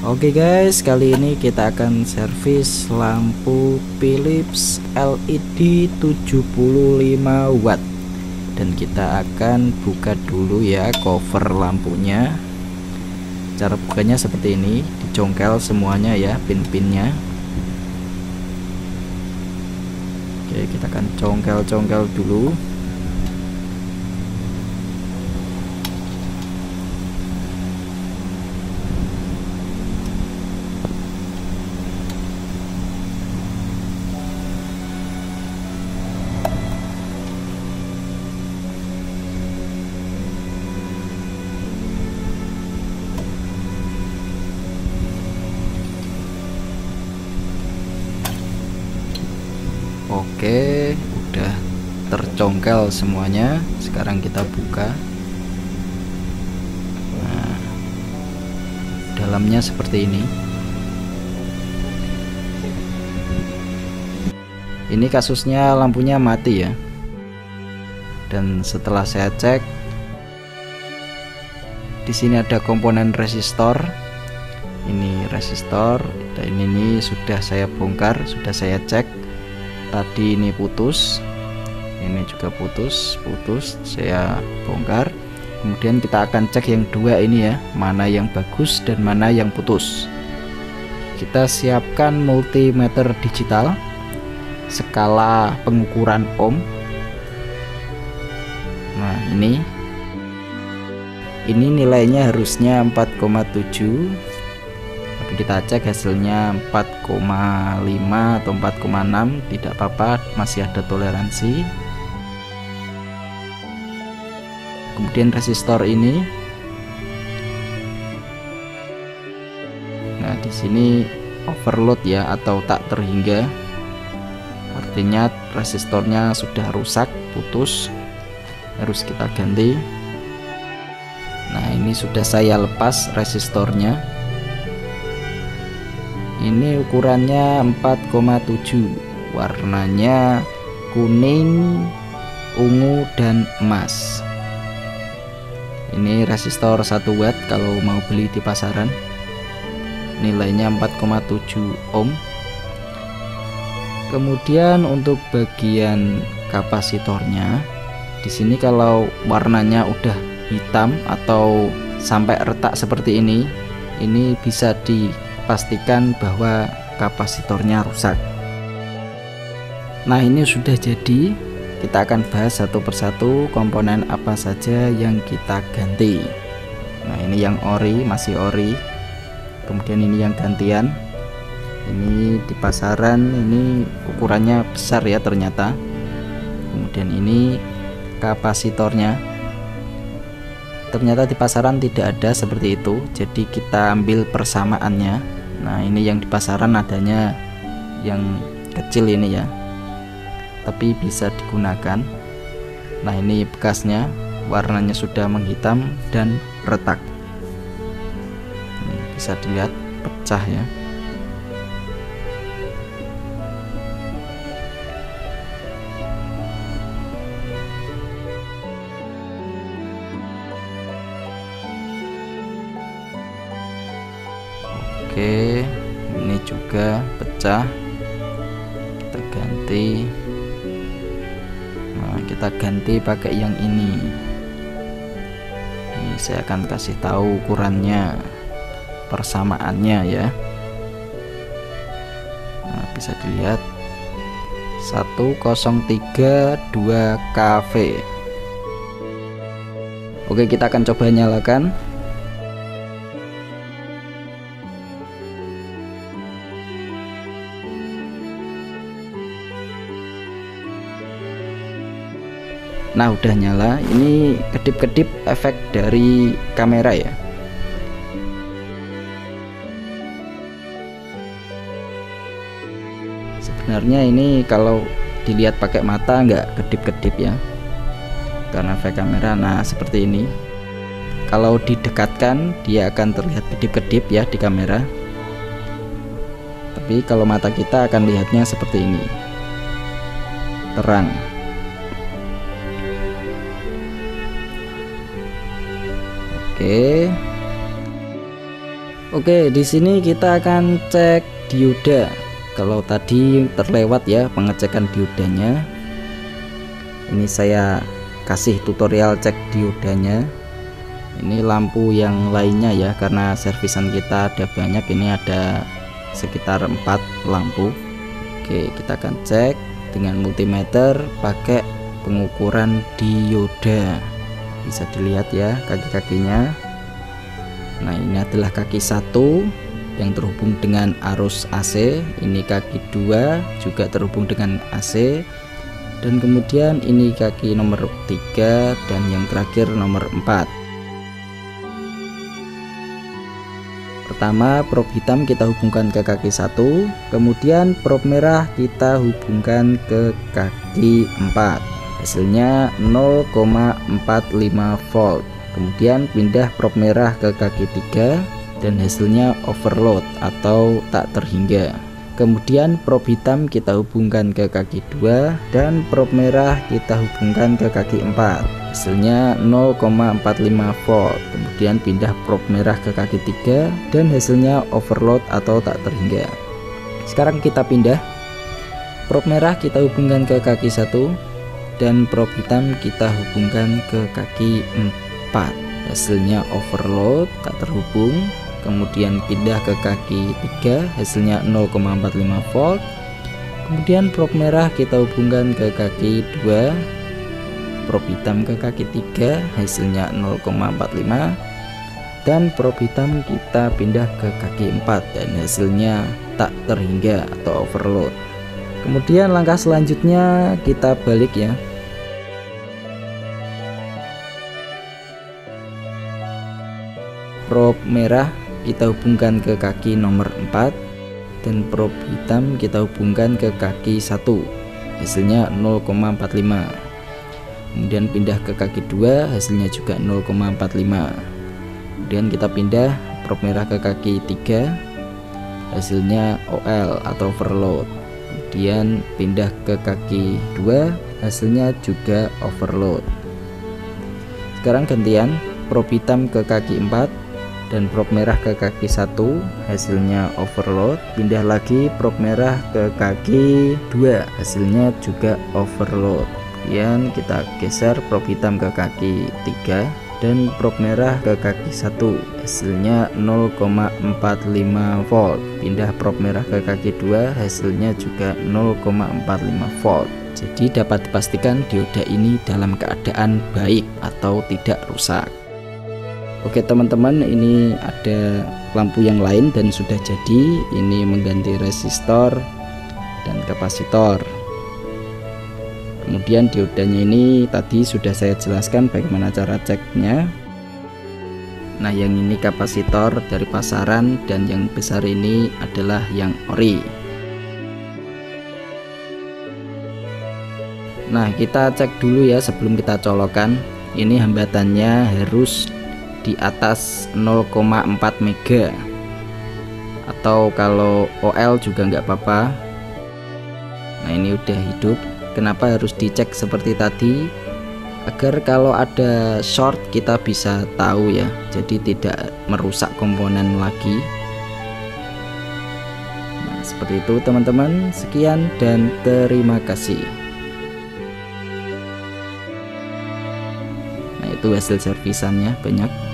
Oke guys, kali ini kita akan servis lampu Philips LED 75 watt. Dan kita akan buka dulu ya cover lampunya. Cara bukanya seperti ini, dicongkel semuanya ya pin-pinnya. Oke, kita akan congkel-congkel dulu. Oke, udah tercongkel semuanya. Sekarang kita buka. Nah, dalamnya seperti ini. Ini kasusnya lampunya mati ya. Dan setelah saya cek, di sini ada komponen resistor. Ini resistor, dan ini sudah saya bongkar, sudah saya cek. Tadi ini putus, ini juga putus, saya bongkar. Kemudian kita akan cek yang dua ini ya, mana yang bagus dan mana yang putus. Kita siapkan multimeter digital, skala pengukuran ohm. Nah ini nilainya harusnya 4,7. Kita cek hasilnya 4,5 atau 4,6, tidak apa-apa, masih ada toleransi. Kemudian resistor ini, nah di sini overload ya, atau tak terhingga, artinya resistornya sudah rusak, putus, harus kita ganti. Nah ini sudah saya lepas resistornya. Ini ukurannya 4,7, warnanya kuning, ungu, dan emas. Ini resistor 1 watt kalau mau beli di pasaran. Nilainya 4,7 ohm. Kemudian untuk bagian kapasitornya, di sini kalau warnanya udah hitam atau sampai retak seperti ini bisa dipastikan bahwa kapasitornya rusak. Nah ini sudah jadi. Kita akan bahas satu persatu komponen apa saja yang kita ganti. Nah ini yang ori, masih ori. Kemudian ini yang gantian. Ini di pasaran ini ukurannya besar ya ternyata. Kemudian ini kapasitornya, ternyata di pasaran tidak ada seperti itu, jadi kita ambil persamaannya. Nah ini yang di pasaran adanya yang kecil ini ya, tapi bisa digunakan. Nah ini bekasnya, warnanya sudah menghitam dan retak. Ini bisa dilihat pecah ya. Oke, ini juga pecah, kita ganti. Nah kita ganti pakai yang ini. Ini saya akan kasih tahu ukurannya, persamaannya ya. Nah bisa dilihat 1032 kV. Oke, kita akan coba nyalakan. Nah udah nyala. Ini kedip-kedip efek dari kamera ya. Sebenarnya ini kalau dilihat pakai mata nggak kedip-kedip ya, karena efek kamera. Nah seperti ini. Kalau didekatkan dia akan terlihat kedip-kedip ya di kamera. Tapi kalau mata kita akan lihatnya seperti ini, terang. Oke. Oke, di sini kita akan cek dioda. Kalau tadi terlewat ya pengecekan diodanya, ini saya kasih tutorial cek diodanya. Ini lampu yang lainnya ya, karena servisan kita ada banyak, ini ada sekitar 4 lampu. Oke, kita akan cek dengan multimeter pakai pengukuran dioda. Bisa dilihat ya kaki-kakinya. Nah, ini adalah kaki 1 yang terhubung dengan arus AC, ini kaki 2 juga terhubung dengan AC, dan kemudian ini kaki nomor 3 dan yang terakhir nomor 4. Pertama, probe hitam kita hubungkan ke kaki 1, kemudian probe merah kita hubungkan ke kaki 4. Hasilnya 0,45 volt. Kemudian pindah probe merah ke kaki 3 dan hasilnya overload atau tak terhingga. Kemudian probe hitam kita hubungkan ke kaki 2 dan probe merah kita hubungkan ke kaki 4. Hasilnya 0,45 volt. Kemudian pindah probe merah ke kaki 3 dan hasilnya overload atau tak terhingga. Sekarang kita pindah probe merah kita hubungkan ke kaki 1 dan probe hitam kita hubungkan ke kaki 4. Hasilnya overload tak terhubung. Kemudian pindah ke kaki 3, hasilnya 0,45 volt. Kemudian probe merah kita hubungkan ke kaki 2, probe hitam ke kaki 3, hasilnya 0,45, dan probe hitam kita pindah ke kaki 4 dan hasilnya tak terhingga atau overload. Kemudian langkah selanjutnya kita balik ya. Probe merah kita hubungkan ke kaki nomor 4 dan probe hitam kita hubungkan ke kaki 1, hasilnya 0,45. Kemudian pindah ke kaki 2, hasilnya juga 0,45. Kemudian kita pindah probe merah ke kaki 3, hasilnya OL atau overload. Kemudian pindah ke kaki 2, hasilnya juga overload. Sekarang gantian probe hitam ke kaki 4 dan probe merah ke kaki 1, hasilnya overload. Pindah lagi probe merah ke kaki 2, hasilnya juga overload. Kemudian kita geser probe hitam ke kaki 3 dan probe merah ke kaki 1, hasilnya 0,45 volt. Pindah probe merah ke kaki 2, hasilnya juga 0,45 volt. Jadi dapat dipastikan dioda ini dalam keadaan baik atau tidak rusak. Oke teman-teman, ini ada lampu yang lain dan sudah jadi. Ini mengganti resistor dan kapasitor. Kemudian diodanya ini tadi sudah saya jelaskan bagaimana cara ceknya. Nah, yang ini kapasitor dari pasaran dan yang besar ini adalah yang ori. Nah, kita cek dulu ya sebelum kita colokan. Ini hambatannya harus di atas 0,4 mega, atau kalau OL juga nggak apa-apa. Nah, ini udah hidup. Kenapa harus dicek seperti tadi? Agar kalau ada short kita bisa tahu ya, jadi tidak merusak komponen lagi. Nah, seperti itu teman-teman. Sekian dan terima kasih. Nah, itu hasil servisannya banyak.